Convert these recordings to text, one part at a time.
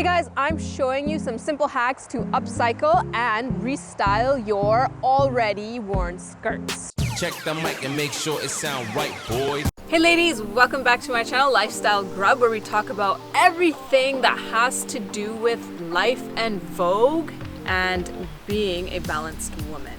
guys, I'm showing you some simple hacks to upcycle and restyle your already worn skirts. Check the mic and make sure it sound right, boys. Hey ladies, welcome back to my channel, Lifestyle Grub, where we talk about everything that has to do with life and vogue and being a balanced woman.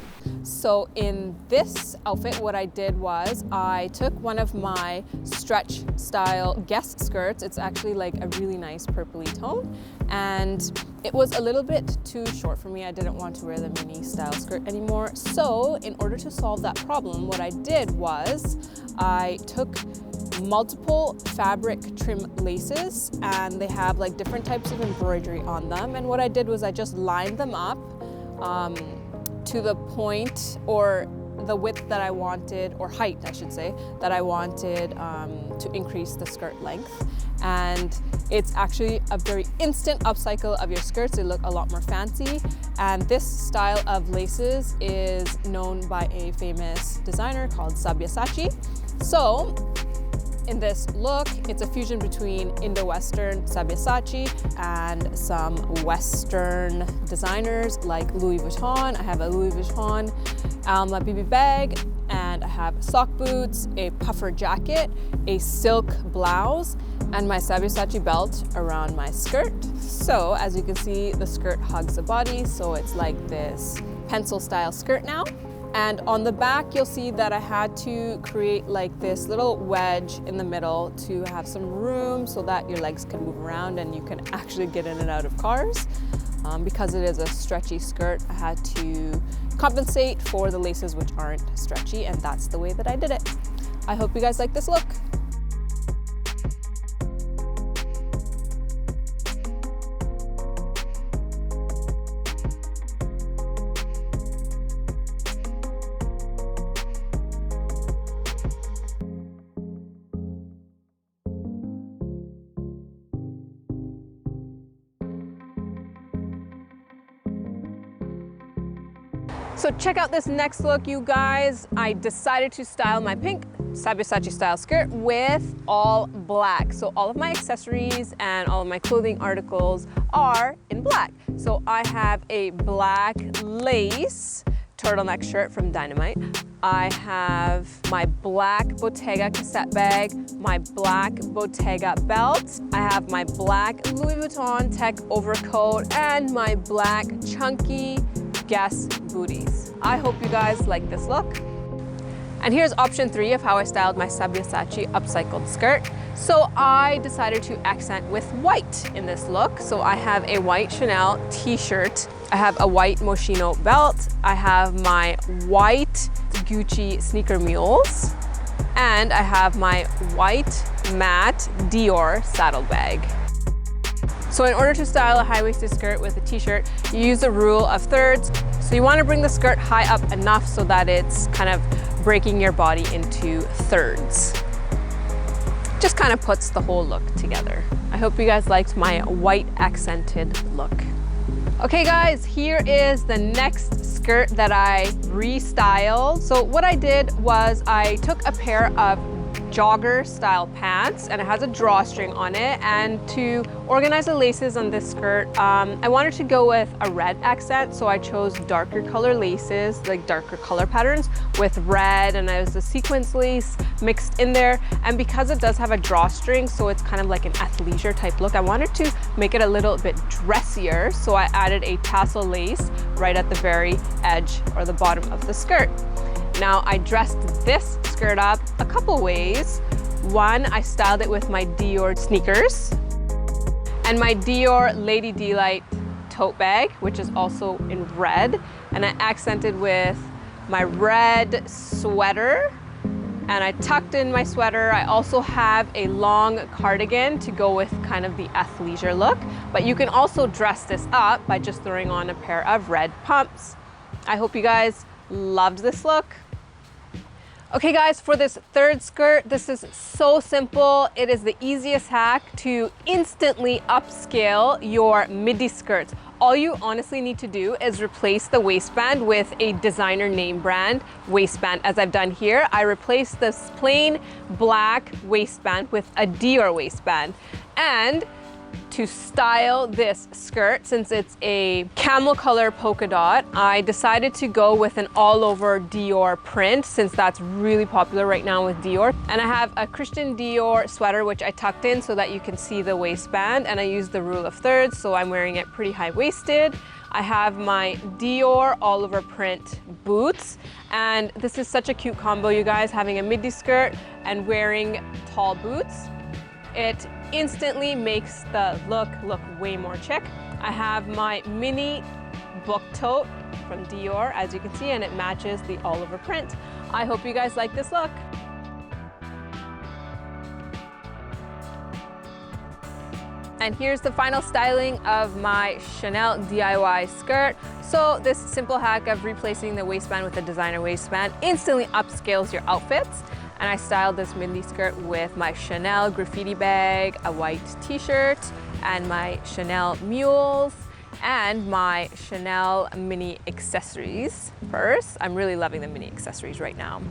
So in this outfit, what I did was I took one of my stretch style guest skirts. It's actually like a really nice purpley tone, and it was a little bit too short for me. I didn't want to wear the mini style skirt anymore. So in order to solve that problem, what I did was I took multiple fabric trim laces, and they have like different types of embroidery on them. And what I did was I just lined them up to the point or the width that I wanted, or height I should say, that I wanted to increase the skirt length. And it's actually a very instant upcycle of your skirts. They look a lot more fancy. And this style of laces is known by a famous designer called Sabyasachi. So in this look, it's a fusion between Indo-Western Sabyasachi and some Western designers like Louis Vuitton. I have a Louis Vuitton Alma BB bag, and I have sock boots, a puffer jacket, a silk blouse, and my Sabyasachi belt around my skirt. So as you can see, the skirt hugs the body, so it's like this pencil style skirt now. And on the back, you'll see that I had to create like this little wedge in the middle to have some room so that your legs can move around and you can actually get in and out of cars. Because it is a stretchy skirt, I had to compensate for the laces which aren't stretchy, and that's the way that I did it. I hope you guys like this look. So check out this next look, you guys. I decided to style my pink Sabyasachi style skirt with all black. So all of my accessories and all of my clothing articles are in black. So I have a black lace turtleneck shirt from Dynamite. I have my black Bottega cassette bag, my black Bottega belt. I have my black Louis Vuitton tech overcoat and my black chunky Guess booties. I hope you guys like this look. And here's option 3 of how I styled my Sabyasachi upcycled skirt. So I decided to accent with white in this look. So I have a white Chanel t-shirt. I have a white Moschino belt. I have my white Gucci sneaker mules. And I have my white matte Dior saddlebag. So in order to style a high-waisted skirt with a t-shirt, you use the rule of thirds. So you want to bring the skirt high up enough so that it's kind of breaking your body into thirds. Just kind of puts the whole look together. I hope you guys liked my white accented look. Okay guys, here is the next skirt that I restyled. So what I did was I took a pair of jogger style pants, and it has a drawstring on it, and to organize the laces on this skirt, I wanted to go with a red accent, so I chose darker color laces, like darker color patterns with red, and I was a sequence lace mixed in there. And because it does have a drawstring, so it's kind of like an athleisure type look, I wanted to make it a little bit dressier, so I added a tassel lace right at the very edge or the bottom of the skirt. Now I dressed this skirt up a couple ways. One, I styled it with my Dior sneakers and my Dior Lady Delight tote bag, which is also in red. And I accented with my red sweater, and I tucked in my sweater. I also have a long cardigan to go with kind of the athleisure look, but you can also dress this up by just throwing on a pair of red pumps. I hope you guys loved this look. Okay guys, for this third skirt, this is so simple. It is the easiest hack to instantly upscale your midi skirts. All you honestly need to do is replace the waistband with a designer name brand waistband, as I've done here. I replaced this plain black waistband with a Dior waistband. And to style this skirt, since it's a camel color polka dot, I decided to go with an all over Dior print, since that's really popular right now with Dior. And I have a Christian Dior sweater, which I tucked in so that you can see the waistband, and I used the rule of thirds, so I'm wearing it pretty high-waisted. I have my Dior all over print boots, and this is such a cute combo, you guys, having a midi skirt and wearing tall boots. It instantly makes the look way more chic. I have my mini book tote from Dior, as you can see, and it matches the all over print. I hope you guys like this look. And here's the final styling of my Chanel DIY skirt. So this simple hack of replacing the waistband with a designer waistband instantly upscales your outfits. And I styled this midi skirt with my Chanel graffiti bag, a white t-shirt, and my Chanel mules, and my Chanel mini accessories purse. I'm really loving the mini accessories right now.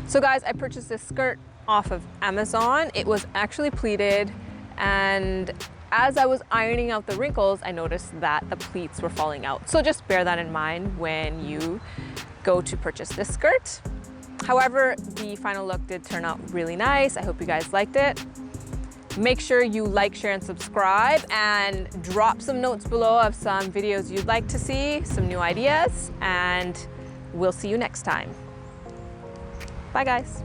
So guys, I purchased this skirt off of Amazon. It was actually pleated, and as I was ironing out the wrinkles, I noticed that the pleats were falling out. So just bear that in mind when you go to purchase this skirt. However, the final look did turn out really nice. I hope you guys liked it. Make sure you like, share, and subscribe, and drop some notes below of some videos you'd like to see, some new ideas, and we'll see you next time. Bye guys.